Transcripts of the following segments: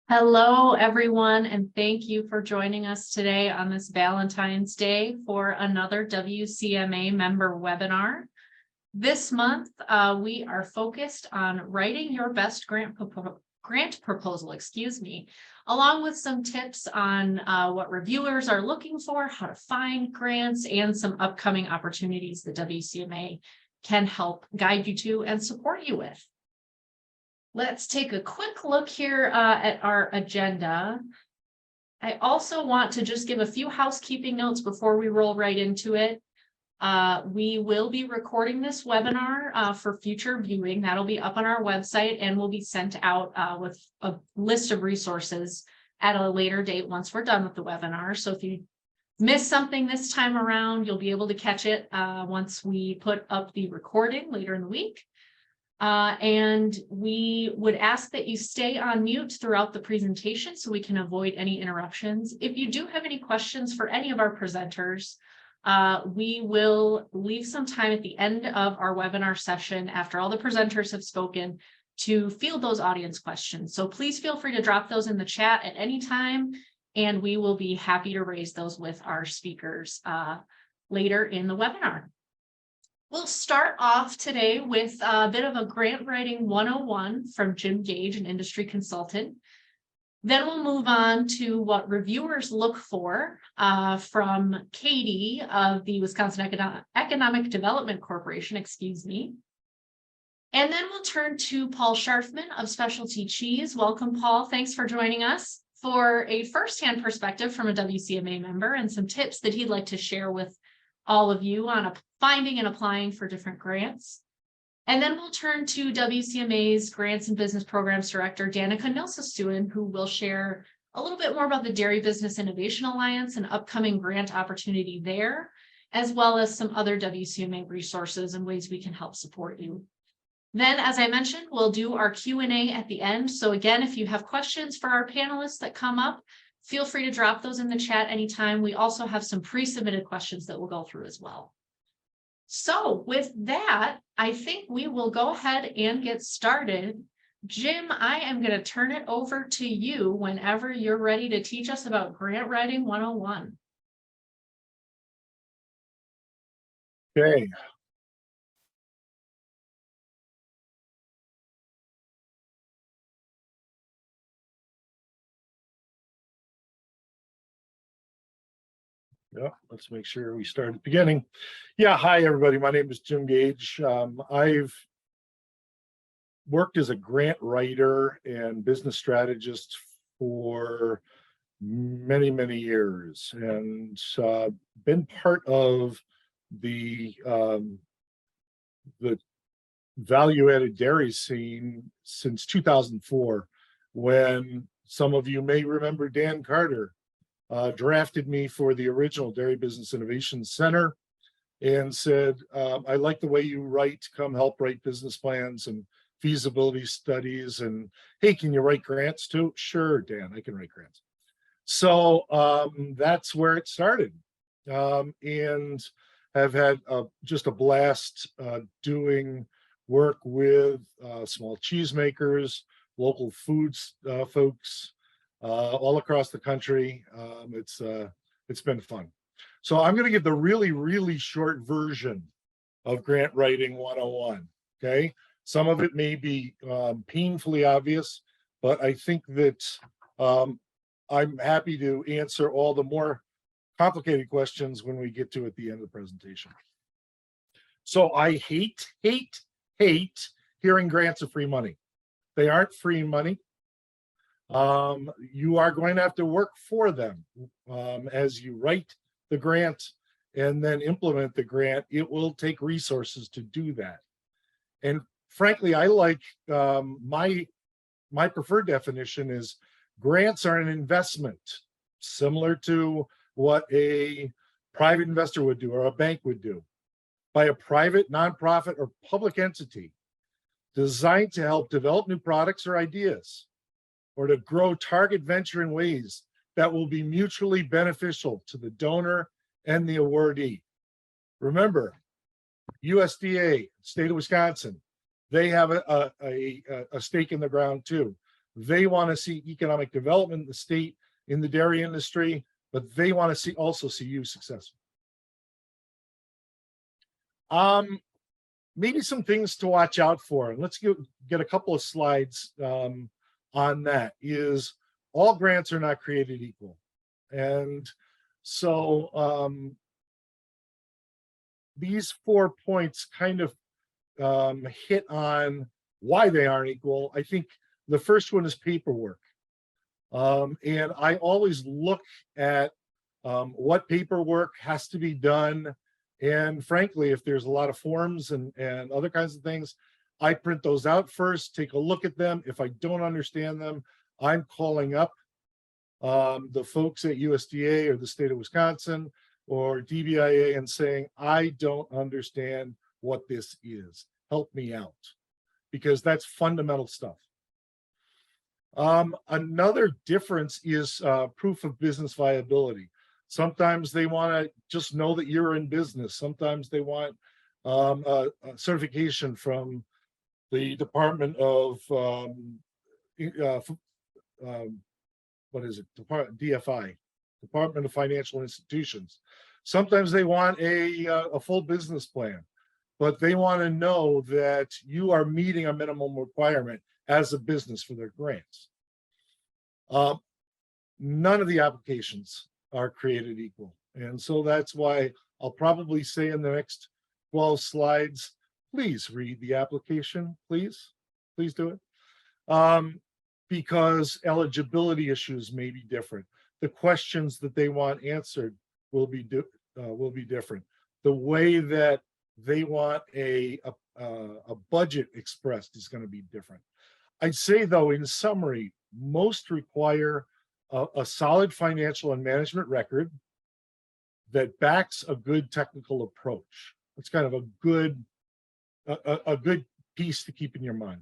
Hello, everyone, and thank you for joining us today on this Valentine's Day for another WCMA member webinar. This month, we are focused on writing your best grant proposal, along with some tips on what reviewers are looking for, how to find grants, and some upcoming opportunities that WCMA can help guide you to and support you with. Let's take a quick look here at our agenda. I also want to just give a few housekeeping notes before we roll right into it. We will be recording this webinar for future viewing. That'll be up on our website and will be sent out with a list of resources at a later date once we're done with the webinar. So if you miss something this time around, you'll be able to catch it once we put up the recording later in the week. And we would ask that you stay on mute throughout the presentation so we can avoid any interruptions. If you do have any questions for any of our presenters, we will leave some time at the end of our webinar session after all the presenters have spoken to field those audience questions. So please feel free to drop those in the chat at any time, and we will be happy to raise those with our speakers later in the webinar. We'll start off today with a bit of a grant writing 101 from Jim Gage, an industry consultant. Then we'll move on to what reviewers look for from Katie of the Wisconsin Economic Development Corporation, And then we'll turn to Paul Scharfman of Specialty Cheese. Welcome, Paul. Thanks for joining us for a firsthand perspective from a WCMA member and some tips that he'd like to share with all of you on finding and applying for different grants. And then we'll turn to WCMA's Grants and Business Programs Director, Danica Nilsestuen, who will share a little bit more about the Dairy Business Innovation Alliance and upcoming grant opportunity there, as well as some other WCMA resources and ways we can help support you. Then, as I mentioned, we'll do our Q&A at the end. So again, if you have questions for our panelists that come up, feel free to drop those in the chat anytime. We also have some pre-submitted questions that we'll go through as well. So with that, I think we will go ahead and get started. Jim, I am going to turn it over to you whenever you're ready to teach us about Grant Writing 101. Okay. Yeah, let's make sure we start at the beginning. Yeah, hi everybody. My name is Jim Gage. I've worked as a grant writer and business strategist for many, many years, and been part of the value-added dairy scene since 2004, when some of you may remember Dan Carter drafted me for the original Dairy Business Innovation Center and said, I like the way you write, come help write business plans and feasibility studies, and hey, can you write grants too? Sure, Dan, I can write grants. So that's where it started, and have had just a blast doing work with small cheesemakers, local foods folks, all across the country. It's been fun. So I'm going to give the really, really short version of Grant Writing 101. Okay, some of it may be painfully obvious, but I think that I'm happy to answer all the more complicated questions when we get to at the end of the presentation. So I hate hearing grants are free money. They aren't free money. You are going to have to work for them as you write the grant and then implement the grant. It will take resources to do that. And frankly, I like my preferred definition is grants are an investment, similar to what a private investor would do or a bank would do, by a private, nonprofit, or public entity designed to help develop new products or ideas, or to grow target venture in ways that will be mutually beneficial to the donor and the awardee. Remember, USDA, state of Wisconsin, they have a stake in the ground too. They want to see economic development in the state, in the dairy industry, but they want to also see you successful. Maybe some things to watch out for, and let's get a couple of slides on that. Is all grants are not created equal, and so these 4 points kind of hit on why they aren't equal. I think the first one is paperwork, and I always look at what paperwork has to be done. And frankly, if there's a lot of forms and other kinds of things, I print those out first, take a look at them. If I don't understand them, I'm calling up the folks at USDA or the state of Wisconsin or DBIA and saying, I don't understand what this is. Help me out, because that's fundamental stuff. Another difference is proof of business viability. Sometimes they want to just know that you're in business. Sometimes they want a certification from the Department of what is it? DFI, Department of Financial Institutions. Sometimes they want a full business plan, but they want to know that you are meeting a minimum requirement as a business for their grants. None of the applications are created equal. And so that's why I'll probably say in the next 12 slides, please read the application, please do it. Because eligibility issues may be different. The questions that they want answered will be different. The way that they want a budget expressed is going to be different. I'd say though, in summary, most require a solid financial and management record that backs a good technical approach. It's kind of a good piece to keep in your mind.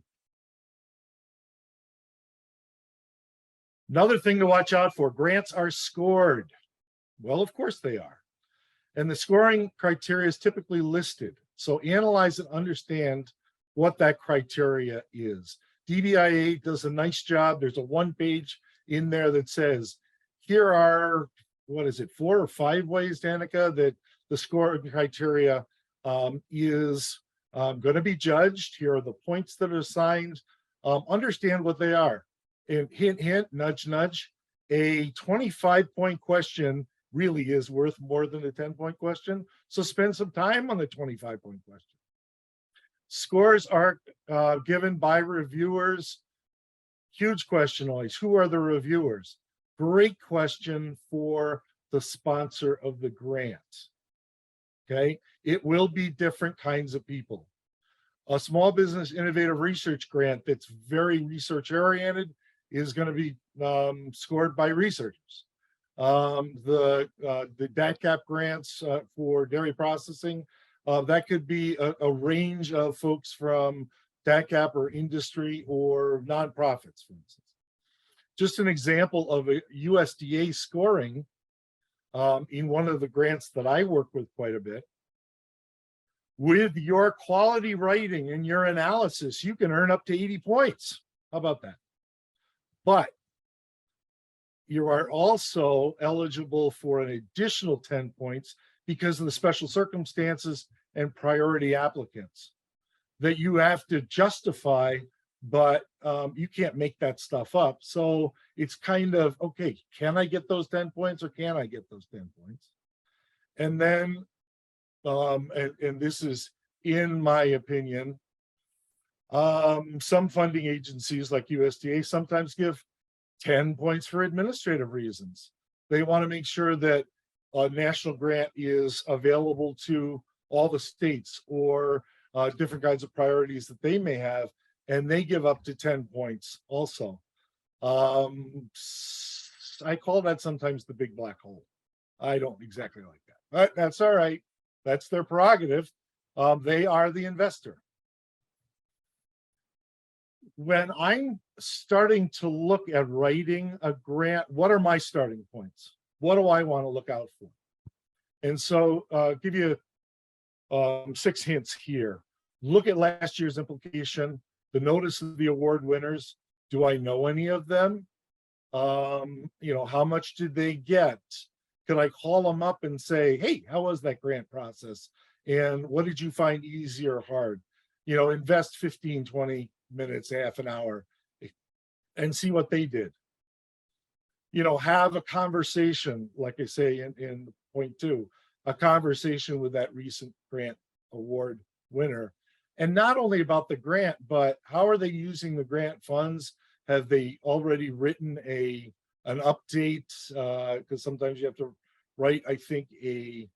Another thing to watch out for, grants are scored. Well, of course they are. And the scoring criteria is typically listed. So analyze and understand what that criteria is. DBIA does a nice job. There's a 1-page in there that says, here are, 4 or 5 ways, Danica, that the scoring criteria is going to be judged. Here are the points that are assigned. Understand what they are. And hint, hint, nudge, nudge, a 25-point question really is worth more than a 10-point question. So spend some time on the 25-point question. Scores are given by reviewers. Huge question always. Who are the reviewers? Great question for the sponsor of the grant. Okay, it will be different kinds of people. A small business innovative research grant that's very research oriented is going to be scored by researchers. The DATCAP grants for dairy processing, that could be a range of folks from DATCAP or industry or nonprofits, for instance. Just an example of a USDA scoring in one of the grants that I work with quite a bit. With your quality writing and your analysis, you can earn up to 80 points. How about that? But you are also eligible for an additional 10 points because of the special circumstances and priority applicants that you have to justify, but you can't make that stuff up. So it's kind of, okay, can I get those 10 points or can I get those 10 points? And then, and this is in my opinion, some funding agencies like USDA sometimes give 10 points for administrative reasons. They want to make sure that a national grant is available to all the states or different kinds of priorities that they may have, and they give up to 10 points also. I call that sometimes the big black hole. I don't exactly like that, but that's all right. That's their prerogative. They are the investor. When I'm starting to look at writing a grant, what are my starting points? What do I want to look out for? And so give you 6 hints here. Look at last year's implication, the notice of the award winners, Do I know any of them? How much did they get? Could I call them up and say, hey, how was that grant process? And what did you find easy or hard? Invest 15, 20 minutes, half an hour, and see what they did. Have a conversation, like I say in point 2, a conversation with that recent grant award winner. And not only about the grant, but how are they using the grant funds? Have they already written an update? Because sometimes you have to write, I think, a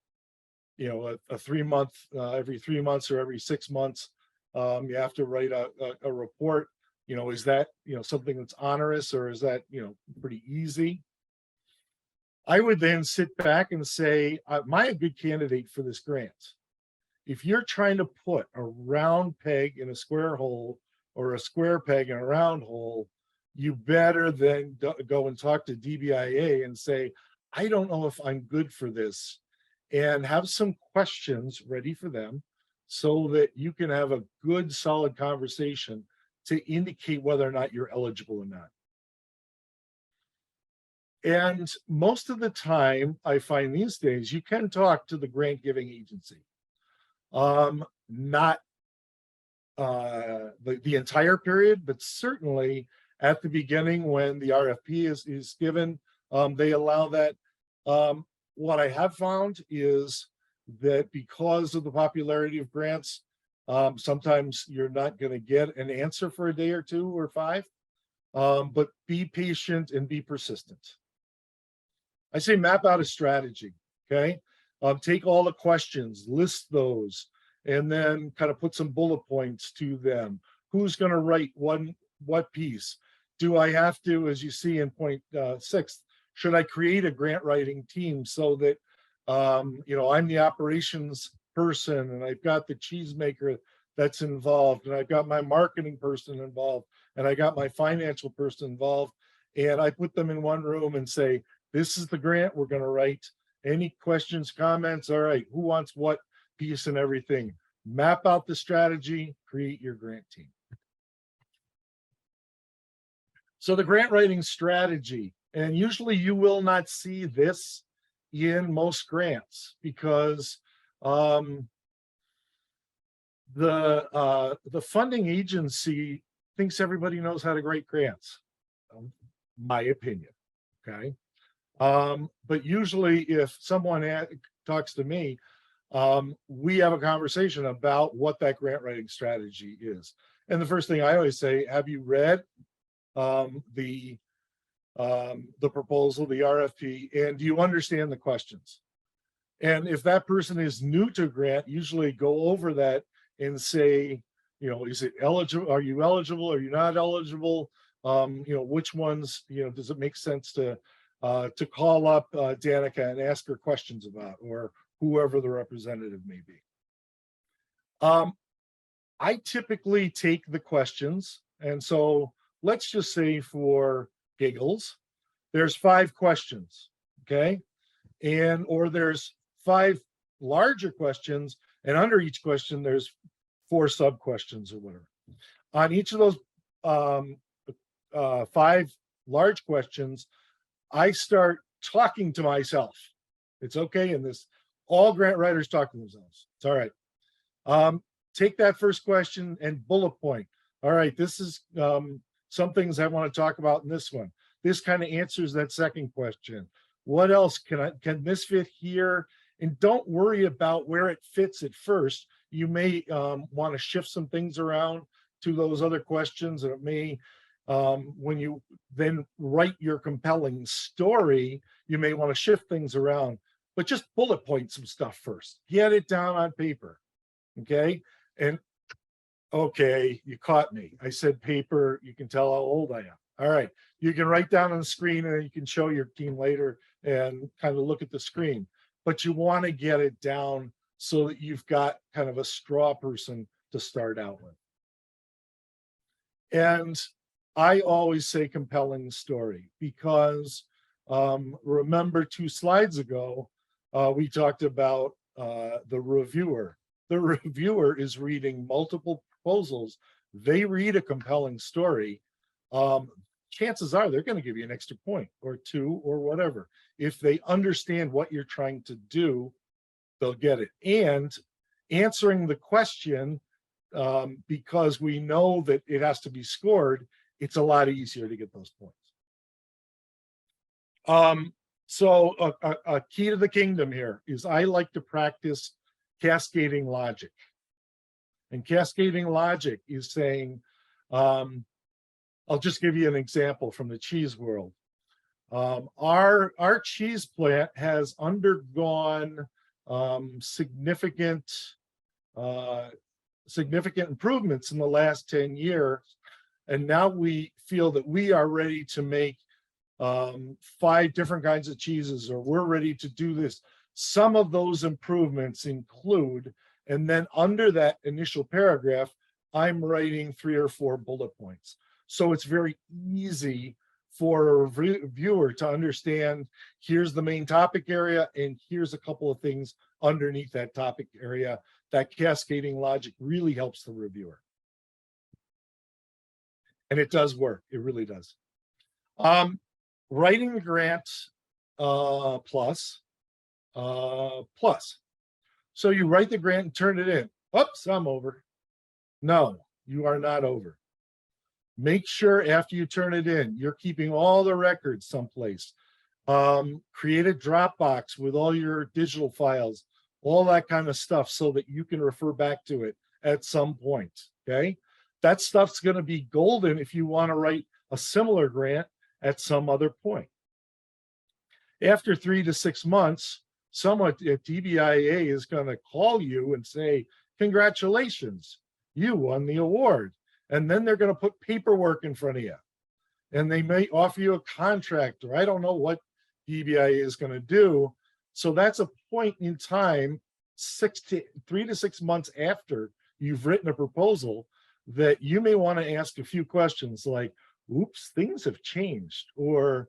3-month, every 3 months or every 6 months, you have to write a report. Is that, something that's onerous, or is that, pretty easy? I would then sit back and say, am I a good candidate for this grant? If you're trying to put a round peg in a square hole or a square peg in a round hole, you better then go and talk to DBIA and say, I don't know if I'm good for this, and have some questions ready for them so that you can have a good, solid conversation to indicate whether or not you're eligible or not. And most of the time, I find these days, you can talk to the grant giving agency. Not the entire period, but certainly at the beginning when the RFP is given, they allow that. What I have found is that because of the popularity of grants, sometimes you're not going to get an answer for a day or 2 or 5, but be patient and be persistent. I say map out a strategy, okay? Take all the questions, list those, and then kind of put some bullet points to them. Who's going to write what piece? Do I have to, as you see in point 6, should I create a grant writing team so that, I'm the operations person, and I've got the cheesemaker that's involved, and I've got my marketing person involved, and I got my financial person involved, and I put them in one room and say, this is the grant we're going to write. Any questions, comments? All right, who wants what piece and everything? Map out the strategy, create your grant team. So the grant writing strategy, and usually you will not see this in most grants because the funding agency thinks everybody knows how to write grants. My opinion, okay? But usually if someone talks to me, we have a conversation about what that grant writing strategy is. And the first thing I always say, have you read the proposal, the RFP, and do you understand the questions? And if that person is new to grant, usually go over that and say, is it eligible? Are you eligible? Are you not eligible? Which ones, does it make sense to call up Danica and ask her questions about, or whoever the representative may be. I typically take the questions, and so let's just say for giggles, there's 5 questions, okay? Or there's 5 larger questions, and under each question, there's 4 sub questions or whatever. On each of those 5 large questions, I start talking to myself. It's okay in this. All grant writers talk to themselves. It's all right. Take that first question and bullet point. All right, this is some things I want to talk about in this one. This kind of answers that second question. What else can this fit here? And don't worry about where it fits at first. You may want to shift some things around to those other questions, and it may when you then write your compelling story, you may want to shift things around, but just bullet point some stuff first. Get it down on paper, okay? And okay, you caught me. I said paper. You can tell how old I am. All right, you can write down on the screen, and you can show your team later and kind of look at the screen. But you want to get it down so that you've got kind of a straw person to start out with. And I always say compelling story because remember 2 slides ago, we talked about the reviewer. The reviewer is reading multiple proposals. They read a compelling story. chances are they're going to give you an extra point or two or whatever. If they understand what you're trying to do, they'll get it. And answering the question, because we know that it has to be scored, it's a lot easier to get those points. So a key to the kingdom here is I like to practice cascading logic. And cascading logic is saying, I'll just give you an example from the cheese world. Our cheese plant has undergone significant improvements in the last 10 years. And now we feel that we are ready to make 5 different kinds of cheeses, or we're ready to do this. Some of those improvements include, and then under that initial paragraph, I'm writing 3 or 4 bullet points. So it's very easy for a viewer to understand, here's the main topic area, and here's a couple of things underneath that topic area. That cascading logic really helps the reviewer. And it does work, it really does. Writing the grant plus. So you write the grant and turn it in. Oops, I'm over. No, you are not over. Make sure after you turn it in, you're keeping all the records someplace. Create a Dropbox with all your digital files, all that kind of stuff, so that you can refer back to it at some point, okay? That stuff's gonna be golden if you wanna write a similar grant at some other point. After 3 to 6 months, someone at DBIA is gonna call you and say, congratulations, you won the award. And then they're going to put paperwork in front of you. And they may offer you a contract, or I don't know what DBIA is going to do. So that's a point in time, 3 to 6 months after you've written a proposal, that you may want to ask a few questions like, oops, things have changed, or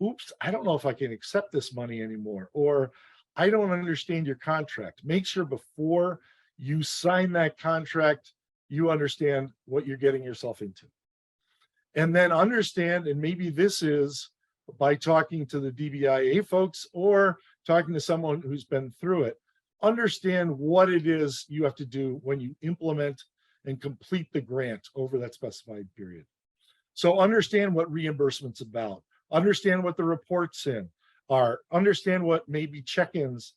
oops, I don't know if I can accept this money anymore, or I don't understand your contract. Make sure before you sign that contract, you understand what you're getting yourself into. And then understand, and maybe this is by talking to the DBIA folks or talking to someone who's been through it, understand what it is you have to do when you implement and complete the grant over that specified period. So understand what reimbursement's about, understand what the reports in are, understand what maybe check-ins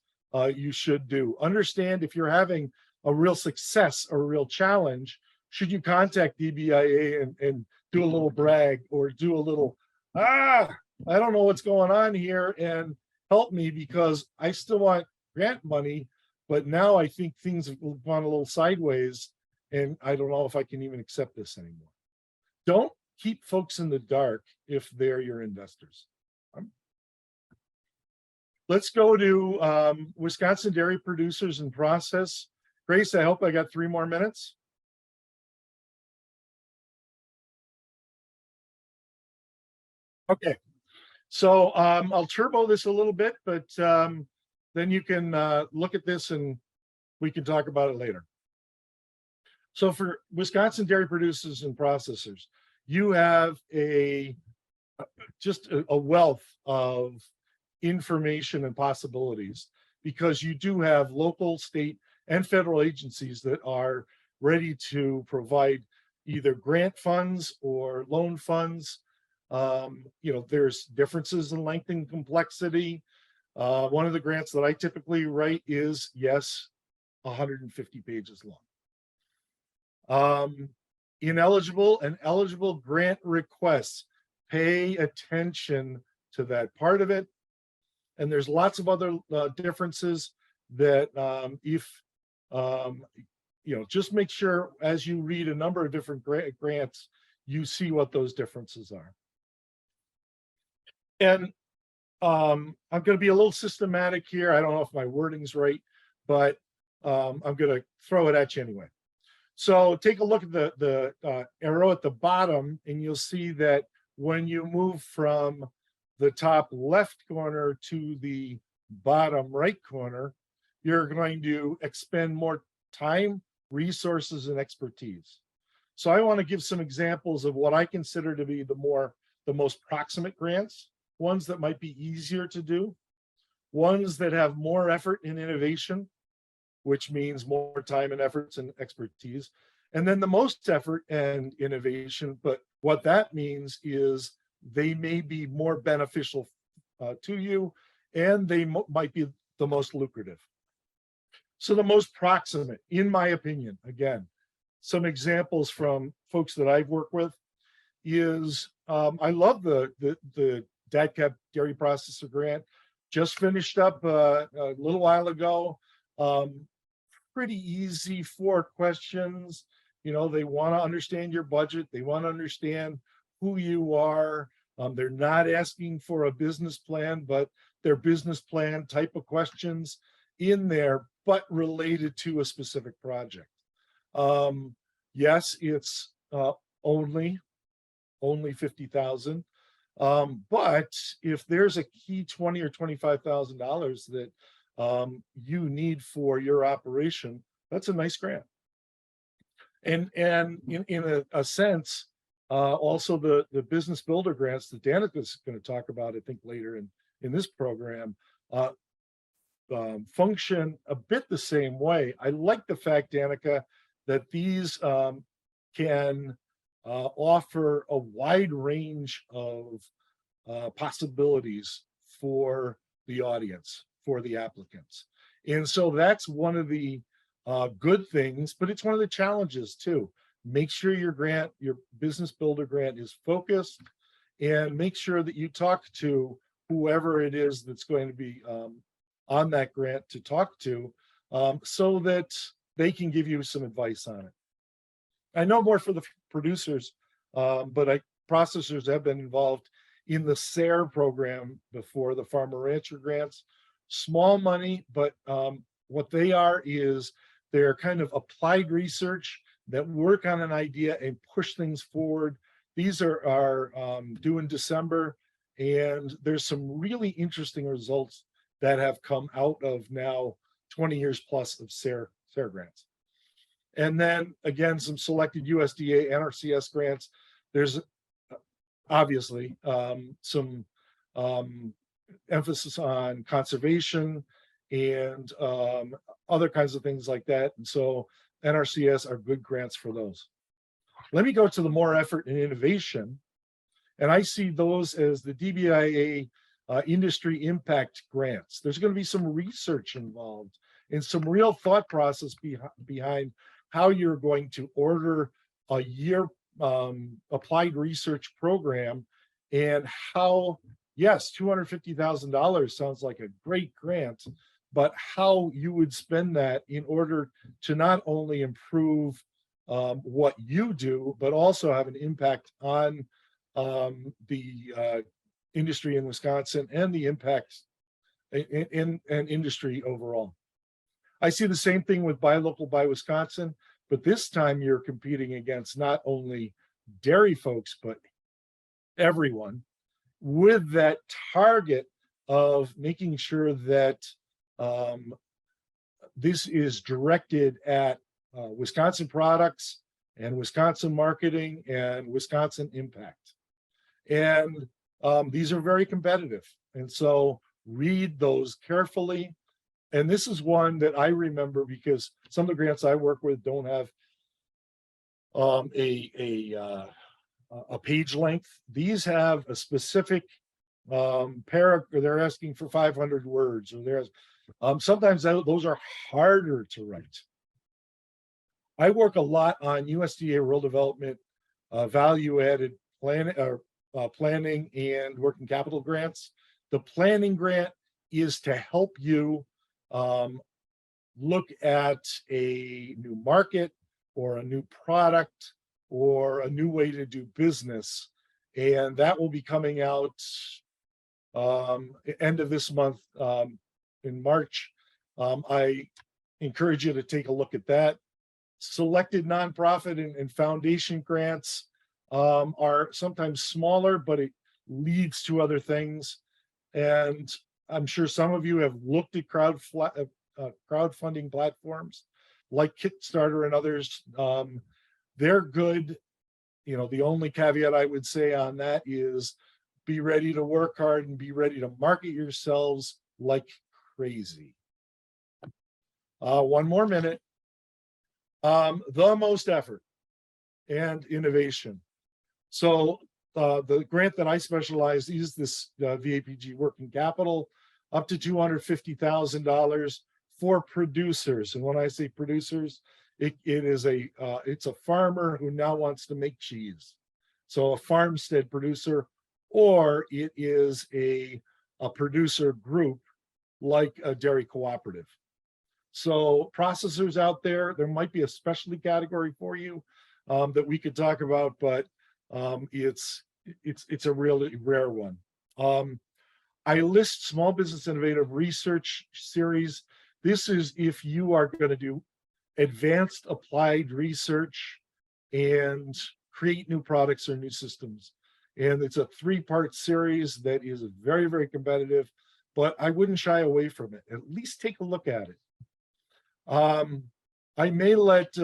you should do, understand if you're having a real success or a real challenge, should you contact DBIA and do a little brag, or do a little, I don't know what's going on here, and help me because I still want grant money, but now I think things have gone a little sideways and I don't know if I can even accept this anymore. Don't keep folks in the dark if they're your investors. Let's go to Wisconsin Dairy Producers and Process. Grace, I hope I got 3 more minutes. Okay, so I'll turbo this a little bit, but then you can look at this and we can talk about it later. So for Wisconsin Dairy Producers and Processors, you have just a wealth of information and possibilities, because you do have local, state, and federal agencies that are ready to provide either grant funds or loan funds. There's differences in length and complexity. One of the grants that I typically write is, yes, 150 pages long. Ineligible and eligible grant requests, pay attention to that part of it. And there's lots of other differences that just make sure as you read a number of different grants, you see what those differences are. And I'm going to be a little systematic here. I don't know if my wording's right, but I'm going to throw it at you anyway. So take a look at the arrow at the bottom, and you'll see that when you move from the top left corner to the bottom right corner, you're going to expend more time, resources, and expertise. So I want to give some examples of what I consider to be the most proximate grants, ones that might be easier to do, ones that have more effort in innovation, which means more time and efforts and expertise, and then the most effort and innovation. But what that means is they may be more beneficial to you, and they might be the most lucrative. So the most proximate, in my opinion, again, some examples from folks that I've worked with is I love the DADCAP dairy processor grant. Just finished up a little while ago. Pretty easy, 4 questions. You know, they want to understand your budget. They want to understand who you are. They're not asking for a business plan, but their business plan type of questions in there, but related to a specific project. Yes, it's only $50,000. But if there's a key $20,000 or $25,000 that you need for your operation, that's a nice grant. And in a sense, also the business builder grants that Danica is going to talk about, I think later in this program, function a bit the same way. I like the fact, Danica, that these can offer a wide range of possibilities for the audience, for the applicants. And so that's one of the good things, but it's one of the challenges too. Make sure your grant, your business builder grant, is focused, and make sure that you talk to whoever it is that's going to be on that grant to talk to, so that they can give you some advice on it. I know more for the producers, but processors have been involved in the SARE program before, the Farmer Rancher grants. Small money, but what they are is they're kind of applied research that work on an idea and push things forward. These are due in December, and there's some really interesting results that have come out of now 20 years plus of SARE grants. And then again, some selected USDA NRCS grants. There's obviously some emphasis on conservation and other kinds of things like that. And so NRCS are good grants for those. Let me go to the more effort and innovation. And I see those as the DBIA industry impact grants. There's going to be some research involved and some real thought process behind how you're going to order a year applied research program, and how, yes, $250,000 sounds like a great grant, but how you would spend that in order to not only improve what you do, but also have an impact on the industry in Wisconsin and the impacts in industry overall. I see the same thing with Buy Local, Buy Wisconsin, but this time you're competing against not only dairy folks, but everyone, with that target of making sure that this is directed at Wisconsin products and Wisconsin marketing and Wisconsin impact. And these are very competitive. And so read those carefully. And this is one that I remember because some of the grants I work with don't have a page length. These have a specific paragraph, or they're asking for 500 words, or there's sometimes those are harder to write. I work a lot on USDA rural development, value-added planning and working capital grants. The planning grant is to help you look at a new market or a new product or a new way to do business. And that will be coming out end of this month, in March. I encourage you to take a look at that. Selected nonprofit and foundation grants are sometimes smaller, but it leads to other things. And I'm sure some of you have looked at crowdfunding platforms like Kickstarter and others. they're good. You know, the only caveat I would say on that is be ready to work hard and be ready to market yourselves like crazy. One more minute. The most effort and innovation. So the grant that I specialize is this VAPG working capital up to $250,000 for producers. And when I say producers, it's a farmer who now wants to make cheese. So a farmstead producer, or it is a producer group like a dairy cooperative. So processors out there, there might be a specialty category for you that we could talk about, but it's a really rare one. I list Small Business Innovative Research Series. This is if you are going to do advanced applied research and create new products or new systems. And it's a 3-part series that is very, very competitive, but I wouldn't shy away from it. At least take a look at it. I may let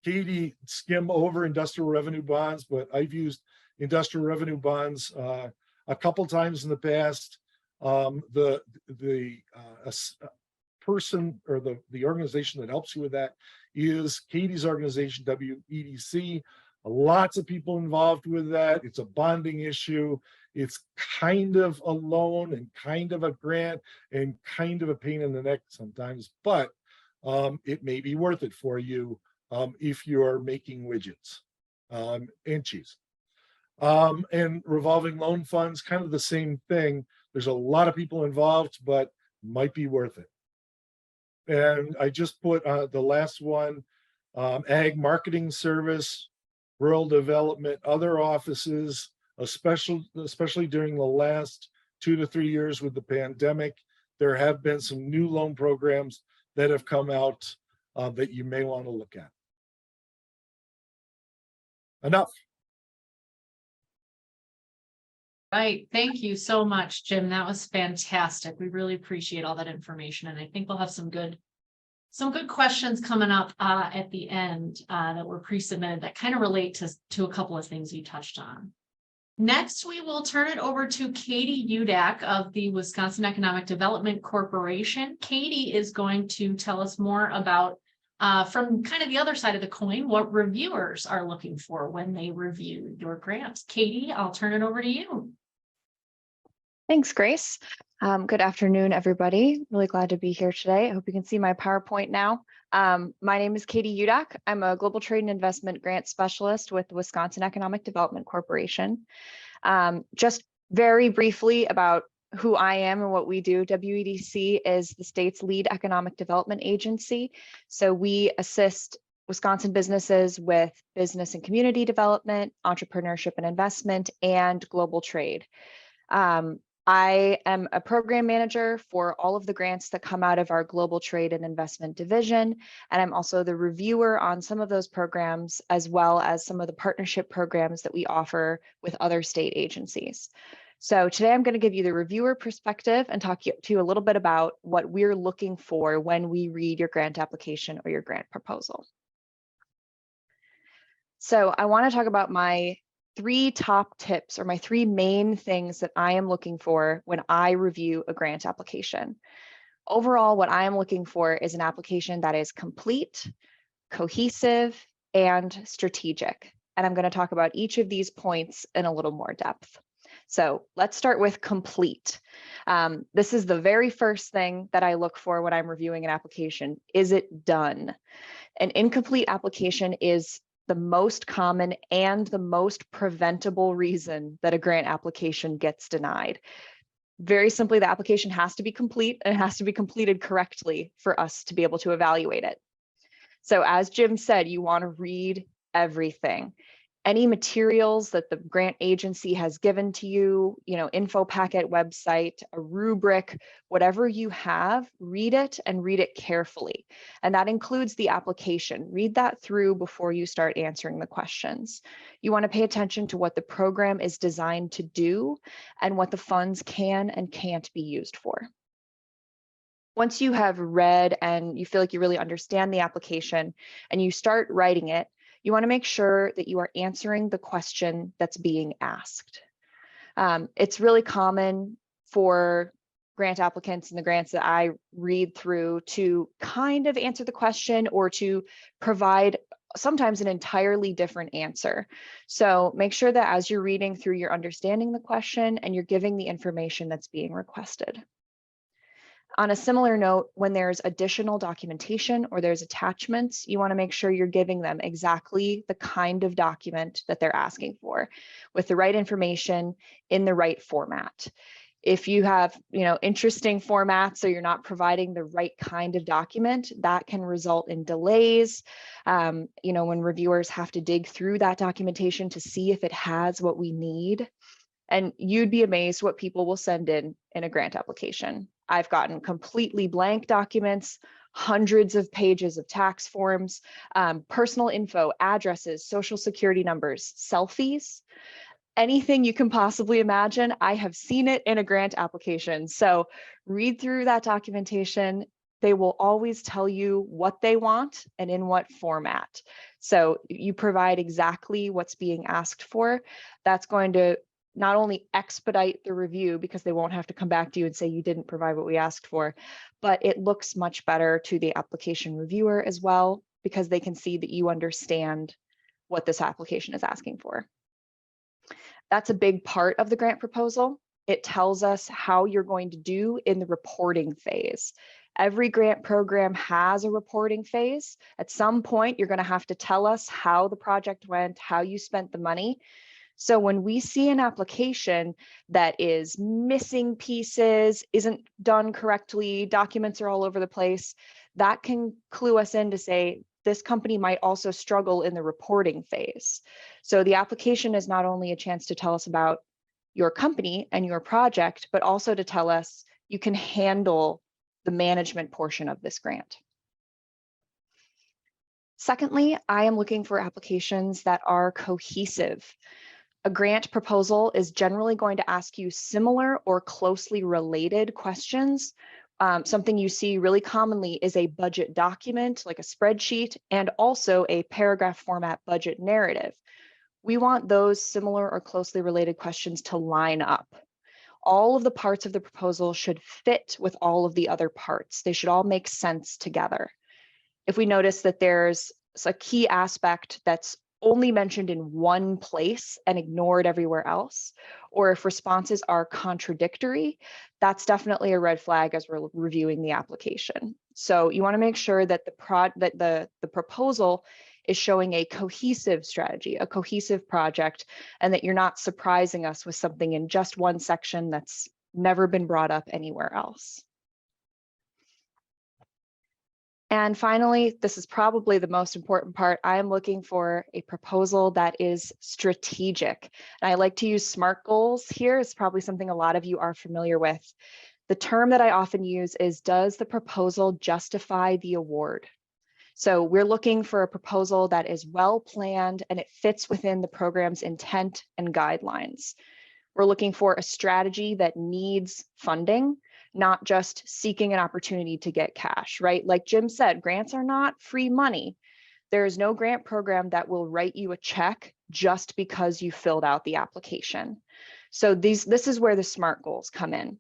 Katie skim over industrial revenue bonds, but I've used industrial revenue bonds a couple times in the past. The person or the organization that helps you with that is Katie's organization, WEDC. Lots of people involved with that. It's a bonding issue. It's kind of a loan and kind of a grant and kind of a pain in the neck sometimes, but it may be worth it for you if you're making widgets and cheese. And revolving loan funds, kind of the same thing. There's a lot of people involved, but might be worth it. And I just put the last one, ag marketing service, rural development, other offices, especially during the last 2 to 3 years with the pandemic. There have been some new loan programs that have come out that you may want to look at. Enough. Right. Thank you so much, Jim. That was fantastic. We really appreciate all that information. And I think we'll have some good questions coming up at the end that were pre-submitted that kind of relate to a couple of things you touched on. Next, we will turn it over to Katie Ujdak of the Wisconsin Economic Development Corporation. Katie is going to tell us more about, from kind of the other side of the coin, what reviewers are looking for when they review your grant. Katie, I'll turn it over to you. Thanks, Grace. Good afternoon, everybody. Really glad to be here today. I hope you can see my PowerPoint now. My name is Katie Ujdak. I'm a global trade and investment grant specialist with the Wisconsin Economic Development Corporation. Just very briefly about who I am and what we do. WEDC is the state's lead economic development agency. So we assist Wisconsin businesses with business and community development, entrepreneurship and investment, and global trade. I am a program manager for all of the grants that come out of our global trade and investment division. And I'm also the reviewer on some of those programs, as well as some of the partnership programs that we offer with other state agencies. So today I'm going to give you the reviewer perspective and talk to you a little bit about what we're looking for when we read your grant application or your grant proposal. So I want to talk about my 3 top tips, or my 3 main things that I am looking for when I review a grant application. Overall, what I am looking for is an application that is complete, cohesive, and strategic. And I'm going to talk about each of these points in a little more depth. So let's start with complete. This is the very first thing that I look for when I'm reviewing an application. Is it done? An incomplete application is the most common and the most preventable reason that a grant application gets denied. Very simply, the application has to be complete and it has to be completed correctly for us to be able to evaluate it. So as Jim said, you want to read everything. Any materials that the grant agency has given to you, info packet, website, a rubric, whatever you have, read it and read it carefully. And that includes the application. Read that through before you start answering the questions. You want to pay attention to what the program is designed to do and what the funds can and can't be used for. Once you have read and you feel like you really understand the application and you start writing it, You want to make sure that you are answering the question that's being asked. It's really common for grant applicants and the grants that I read through to kind of answer the question or to provide sometimes an entirely different answer. So make sure that as you're reading through, you're understanding the question and you're giving the information that's being requested. On a similar note, when there's additional documentation or there's attachments, you want to make sure you're giving them exactly the kind of document that they're asking for with the right information in the right format. If you have, interesting formats, so you're not providing the right kind of document, that can result in delays. When reviewers have to dig through that documentation to see if it has what we need. And you'd be amazed what people will send in a grant application. I've gotten completely blank documents, hundreds of pages of tax forms, personal info, addresses, social security numbers, selfies. Anything you can possibly imagine, I have seen it in a grant application. So read through that documentation. They will always tell you what they want and in what format. So you provide exactly what's being asked for. That's going to not only expedite the review because they won't have to come back to you and say you didn't provide what we asked for, but it looks much better to the application reviewer as well because they can see that you understand what this application is asking for. That's a big part of the grant proposal. It tells us how you're going to do in the reporting phase. Every grant program has a reporting phase. At some point, you're going to have to tell us how the project went, how you spent the money. So when we see an application that is missing pieces, isn't done correctly, documents are all over the place, that can clue us in to say, this company might also struggle in the reporting phase. So the application is not only a chance to tell us about your company and your project, but also to tell us you can handle the management portion of this grant. Secondly, I am looking for applications that are cohesive. A grant proposal is generally going to ask you similar or closely related questions. Something you see really commonly is a budget document, like a spreadsheet, and also a paragraph format budget narrative. We want those similar or closely related questions to line up. All of the parts of the proposal should fit with all of the other parts. They should all make sense together. If we notice that there's a key aspect that's only mentioned in one place and ignored everywhere else, or if responses are contradictory, that's definitely a red flag as we're reviewing the application. So you want to make sure that the proposal is showing a cohesive strategy, a cohesive project, and that you're not surprising us with something in just one section that's never been brought up anywhere else. And finally, this is probably the most important part. I am looking for a proposal that is strategic. And I like to use SMART goals here. It's probably something a lot of you are familiar with. The term that I often use is, does the proposal justify the award? So we're looking for a proposal that is well planned and it fits within the program's intent and guidelines. We're looking for a strategy that needs funding, not just seeking an opportunity to get cash, right? Like Jim said, grants are not free money. There is no grant program that will write you a check just because you filled out the application. So this is where the SMART goals come in.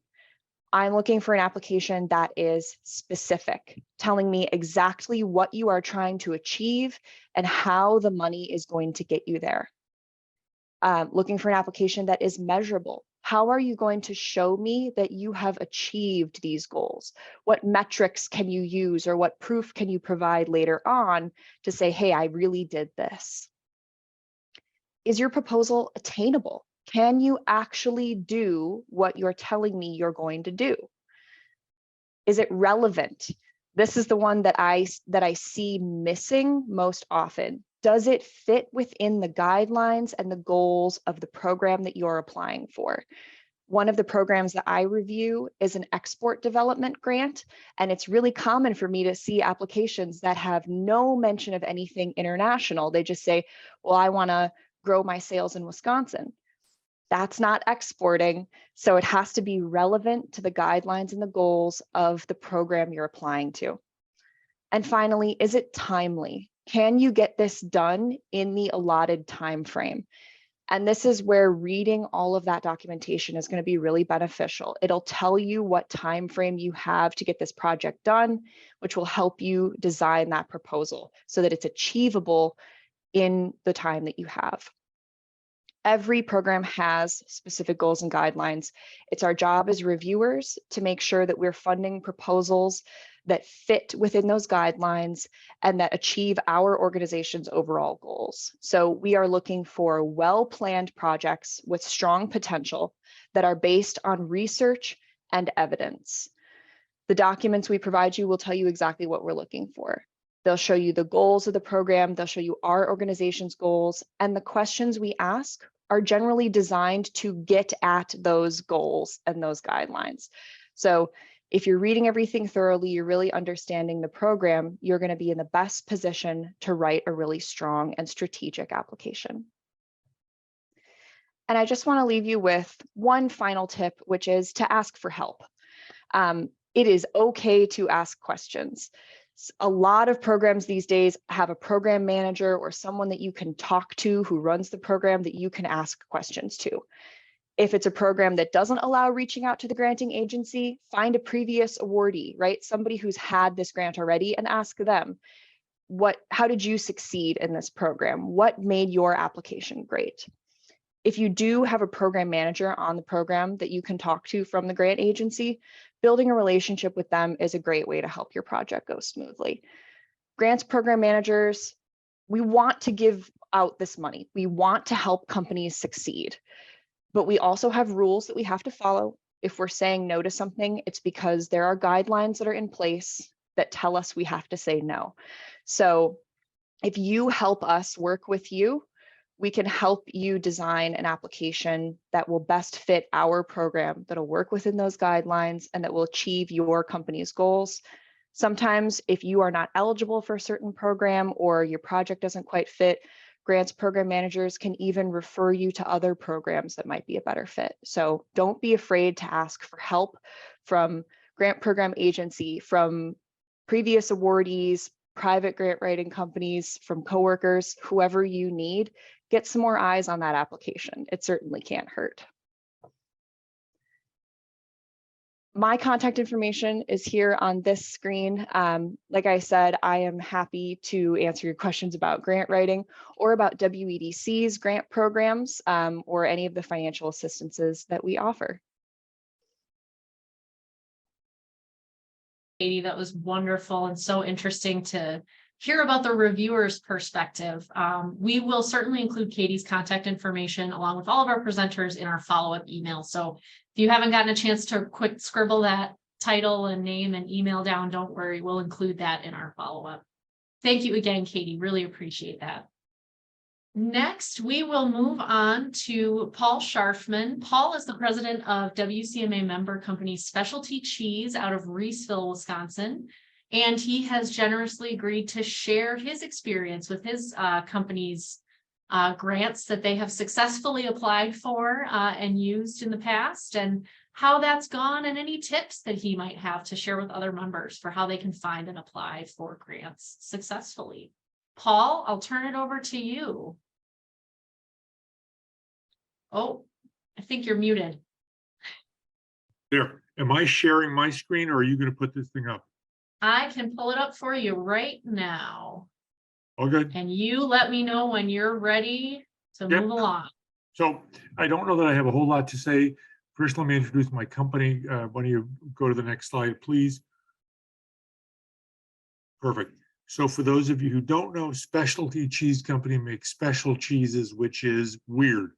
I'm looking for an application that is specific, telling me exactly what you are trying to achieve and how the money is going to get you there. Looking for an application that is measurable. How are you going to show me that you have achieved these goals? What metrics can you use or what proof can you provide later on to say, hey, I really did this? Is your proposal attainable? Can you actually do what you're telling me you're going to do? Is it relevant? This is the one that I see missing most often. Does it fit within the guidelines and the goals of the program that you're applying for? One of the programs that I review is an export development grant, and it's really common for me to see applications that have no mention of anything international. They just say, well, I want to grow my sales in Wisconsin. That's not exporting, so it has to be relevant to the guidelines and the goals of the program you're applying to. And finally, is it timely? Can you get this done in the allotted time frame? And this is where reading all of that documentation is going to be really beneficial. It'll tell you what time frame you have to get this project done, which will help you design that proposal so that it's achievable in the time that you have. Every program has specific goals and guidelines. It's our job as reviewers to make sure that we're funding proposals that fit within those guidelines and that achieve our organization's overall goals. So we are looking for well-planned projects with strong potential that are based on research and evidence. The documents we provide you will tell you exactly what we're looking for. They'll show you the goals of the program, they'll show you our organization's goals, and the questions we ask are generally designed to get at those goals and those guidelines. So if you're reading everything thoroughly, you're really understanding the program, you're going to be in the best position to write a really strong and strategic application. And I just want to leave you with one final tip, which is to ask for help. It is okay to ask questions. A lot of programs these days have a program manager or someone that you can talk to who runs the program that you can ask questions to. If it's a program that doesn't allow reaching out to the granting agency, find a previous awardee, right? Somebody who's had this grant already and ask them, how did you succeed in this program? What made your application great? If you do have a program manager on the program that you can talk to from the grant agency, building a relationship with them is a great way to help your project go smoothly. Grants program managers, we want to give out this money. We want to help companies succeed, but we also have rules that we have to follow. If we're saying no to something, it's because there are guidelines that are in place that tell us we have to say no. So if you help us work with you, we can help you design an application that will best fit our program, that'll work within those guidelines and that will achieve your company's goals. Sometimes if you are not eligible for a certain program or your project doesn't quite fit, grants program managers can even refer you to other programs that might be a better fit. So don't be afraid to ask for help from grant program agency, from previous awardees, private grant writing companies, from coworkers, whoever you need. Get some more eyes on that application. It certainly can't hurt. My contact information is here on this screen. Like I said, I am happy to answer your questions about grant writing or about WEDC's grant programs or any of the financial assistances that we offer. Katie, that was wonderful and so interesting to hear about the reviewer's perspective. We will certainly include Katie's contact information along with all of our presenters in our follow-up email. So if you haven't gotten a chance to quick scribble that title and name and email down, don't worry, we'll include that in our follow-up. Thank you again, Katie, really appreciate that. Next, we will move on to Paul Scharfman. Paul is the president of WCMA member company Specialty Cheese out of Reeseville, Wisconsin. And he has generously agreed to share his experience with his company's grants that they have successfully applied for and used in the past, and how that's gone, and any tips that he might have to share with other members for how they can find and apply for grants successfully. Paul, I'll turn it over to you. Oh, I think you're muted. There, am I sharing my screen or are you going to put this thing up? I can pull it up for you right now. Oh, good. And you let me know when you're ready to move along. So I don't know that I have a whole lot to say. First, let me introduce my company. Why don't you go to the next slide, please? Perfect. So for those of you who don't know, Specialty Cheese Company makes special cheeses, which is weird.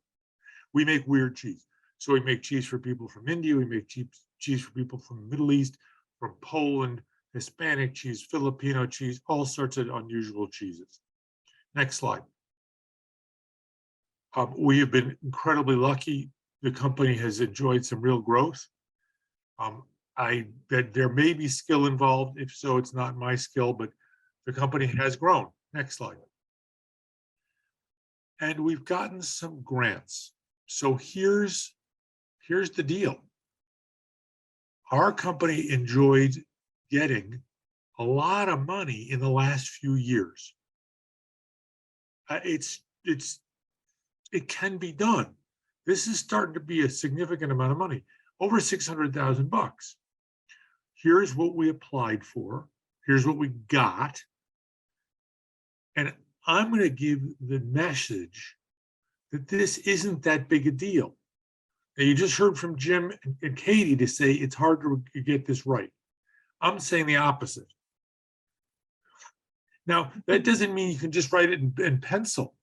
We make weird cheese. So we make cheese for people from India. We make cheese for people from the Middle East, from Poland, Hispanic cheese, Filipino cheese, all sorts of unusual cheeses. Next slide. We have been incredibly lucky. The company has enjoyed some real growth. I bet there may be skill involved. If so, it's not my skill, but the company has grown. Next slide. And we've gotten some grants. So here's the deal. Our company enjoyed getting a lot of money in the last few years. it can be done. This is starting to be a significant amount of money, over $600,000. Here's what we applied for. Here's what we got. And I'm going to give the message that this isn't that big a deal. Now, you just heard from Jim and Katie to say it's hard to get this right. I'm saying the opposite. Now, that doesn't mean you can just write it in pencil.